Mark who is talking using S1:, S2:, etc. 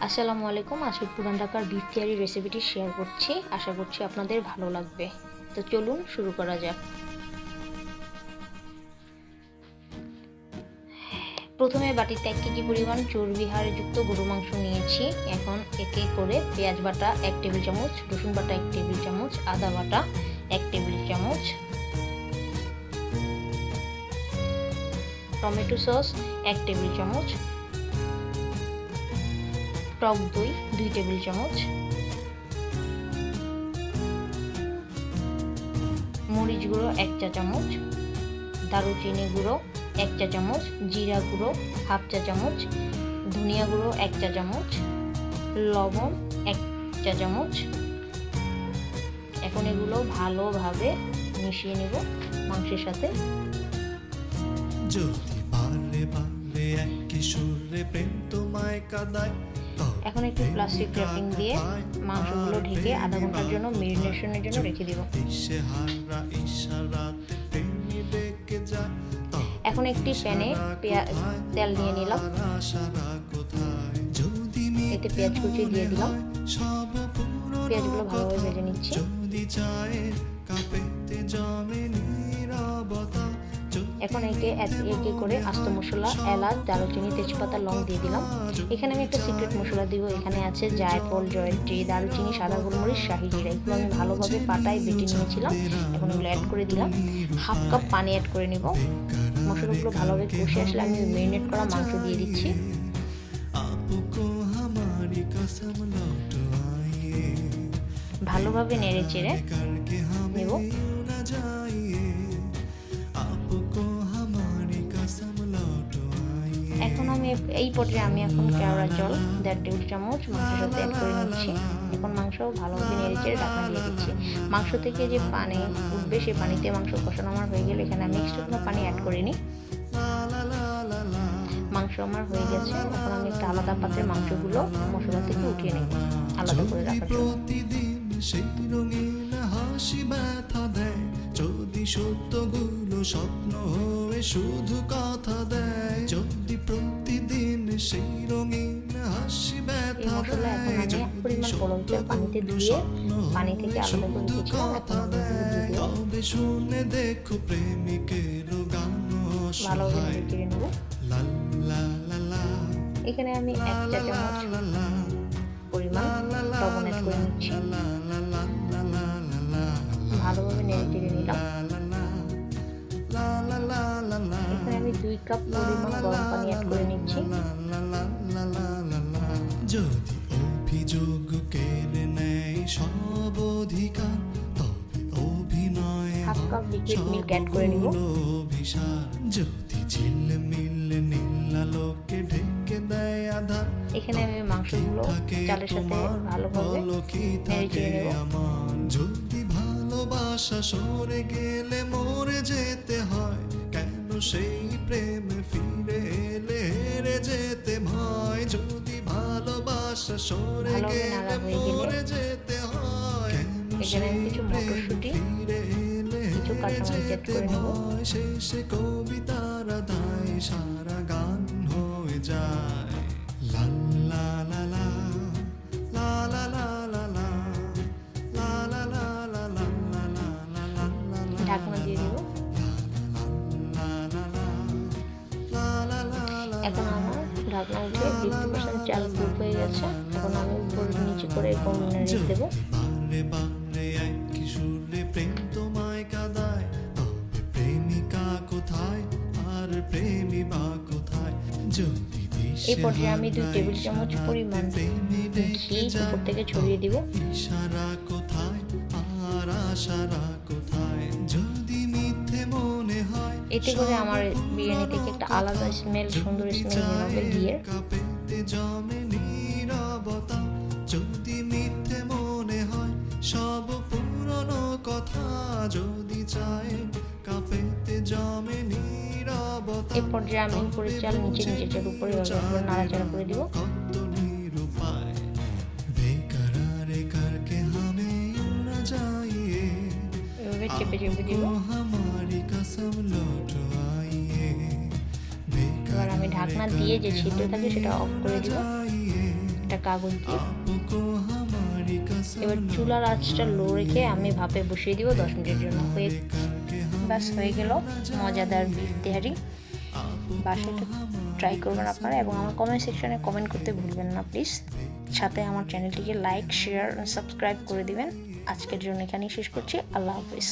S1: আসসালামু আলাইকুম। আজকে পুরান ঢাকার বিফ তেহারি রেসিপিটি শেয়ার করছি, আশা করছি আপনাদের ভালো লাগবে। তো চলুন শুরু করা যাক। প্রথমে বাটিতে 1 কেজি পরিমাণ চর্বি হাড়যুক্ত গরু মাংস নিয়েছি। এখন একে করে পেঁয়াজ বাটা 1 টেবিল চামচ, রসুন বাটা 1 টেবিল চামচ, আদা বাটা 1 টেবিল চামচ, টমেটো সস 1 টেবিল চামচ, টক দই 2 টেবিল চামচ, মরিচ গুঁড়ো 1 চা চামচ, দারুচিনি গুঁড়ো 1 চা চামচ, জিরা গুঁড়ো হাফ চা চামচ, ধনিয়া গুঁড়ো 1 চা চামচ, লবণ 1 চা চামচ। এখন এগুলো ভালোভাবে মিশিয়ে নেব মাংসের সাথে। এখন একটু প্লাস্টিক র্যাপিং দিয়ে মাংসগুলো ঢেকে আধা ঘন্টার জন্য মেরিনেশনের জন্য রেখে দিব। এখন একটি প্যানে তেল নিয়ে নিলাম, এতে পেঁয়াজ কুচি দিয়ে দিলাম, পেঁয়াজগুলো ভালোভাবে ভেজে নিচ্ছি। এখন একে করে আস্ত মশলা এলাচ, দারুচিনি, তেজপাতা, লং দিয়ে দিলাম। এখানে আমি একটা সিক্রেট মশলা দিব, এখানে আছে জায়ফল, জয়ত্রী, দারুচিনি, সাদা গোলমরিচ, শাহি জিরা। এগুলো আমি ভালোভাবে পাটায় বেটে নিয়েছিলাম, এখন এগুলো অ্যাড করে দিলাম। হাফ কাপ পানি অ্যাড করে নিব। মশলাগুলো ভালোভাবে কষে আসলে আমি ম্যারিনেট করা মাংস দিয়ে দিচ্ছি। ভালোভাবে নেড়ে চেড়ে নেব। এখন আমি এই পর্যায়ে এখন কেওড়া জল 1.5 টেবিল চামচ মাংসের সাথে অ্যাড করে নিচ্ছি। এখন মাংস ভালোভাবে নেড়ে চেড়ে ঢাকনা দিয়ে দিচ্ছি। মাংস থেকে যে পানি উঠবে সেই পানিতে মাংস কষানো আমার হয়ে গেলে এখানে আমি এক্সট্রা কোনো পানি অ্যাড করিনি। মাংস আমার হয়ে গেছে। এখন আমি একটা আলাদা পাত্রে মাংসগুলো মশলা থেকে উঠিয়ে নেব আলাদা করে রাখার জন্য।
S2: স্বপ্ন হয়ে শুধু কথা দেয়, যদি প্রতিদিন সেই রঙিন হাসি ব্যথা দেয়, যদি
S1: পানিতে ধুয়ে পানি থেকে আলাদা করে দিয়েছিলাম।
S2: তবে শুনে দেখো প্রেমিকের গান
S1: ভালোভাবে নেড়ে নেব। এখানে আমি 1 চা চামচ পরিমাণ লবণ অ্যাড করে নিচ্ছি। ভালোভাবে নেড়ে চেড়ে নিলাম। এখানে আমি 2 কাপ পরিমাণ গরম পানি অ্যাড করে নিচ্ছি।
S2: যদি অভিযোগ কেড়ে নেয় সব অধিকার, তবে অভিনয়
S1: half cup liquid milk add করে নিব।
S2: যদি ঝিলমিল নীলালোকে ঢেকে দেয় আধার,
S1: এখানে আমি মাংসগুলো চালের সাথে ভালোভাবে নেড়ে চেড়ে নেব।
S2: যদি ভালোবাসা সরে গেলে মরে যেতে হয়, কেন সেই প্রেম ফিরে এলে হেরে যেতে ভয়? যদি ভালোবাসা সরে গেলে মরে যেতে হয়, কেন সেই প্রেম ফিরে এলে হেরে যেতে ভয়? শেষে কবিতারা দায় সারা গান হয়ে যায়। লা লা লা লা লা লা লা লা লা লা লা লা লা লা।
S1: ঢাকনা দিয়ে দিব। এখন আমার ঢাকনা উঠে 50% চাল কুক হয়ে গেছে। এখন আমি উপর নিচে করে নেড়ে দেবো।
S2: প্রেম তোমায় কাঁদায়, তবে প্রেমিকা কোথায় আর প্রেমী বা কোথায়? যদি
S1: এই পর্যায়ে আমি 2 টেবিল চামচ পরিমাণ ঘি উপর থেকে ছড়িয়ে দিব।
S2: ইশারা কোথায় আর আশারা কোথায়? যদি মিথ্যে মনে হয়,
S1: এতে করে আমার বিরিয়ানি থেকে একটা আলাদা স্মেল, সুন্দর স্মেল বের হবে ঘিয়ের।
S2: কাঁপেতে জমে নীরবতা, যদি মিথ্যে মনে হয় সব পুরনো কথা, যদি চায় কাঁপেতে জমে নীরবতা।
S1: এই পর্যায়ে আমি উপরে চাল নিচে চাল উপরে নাড়াচাড়া করে দিব।
S2: কত নিরুপায় বেকার करके हमें ना जाइए,
S1: এভাবে চেপে চেপে দিব।
S2: हमारी कसम लौट आइए।
S1: এবার আমি ঢাকনা দিয়ে যে ছিদ্র থাকে সেটা অফ করে দিব। একটা কাগজ দিয়ে।
S2: आपको हमारी कसम
S1: এবার চুলার আঁচটা লো রেখে আমি ভাপে বসিয়ে দিব 10 মিনিটের জন্য। ব্যাস হয়ে গেল মজাদার বিফ তেহারি। বাসায় ট্রাই করবেন আপনারা এবং আমার কমেন্ট সেকশনে কমেন্ট করতে ভুলবেন না প্লিজ। সাথে আমার চ্যানেলটিকে লাইক, শেয়ার, সাবস্ক্রাইব করে দিবেন। আজকের জন্য এখানেই শেষ করছি। আল্লাহ হাফিজ।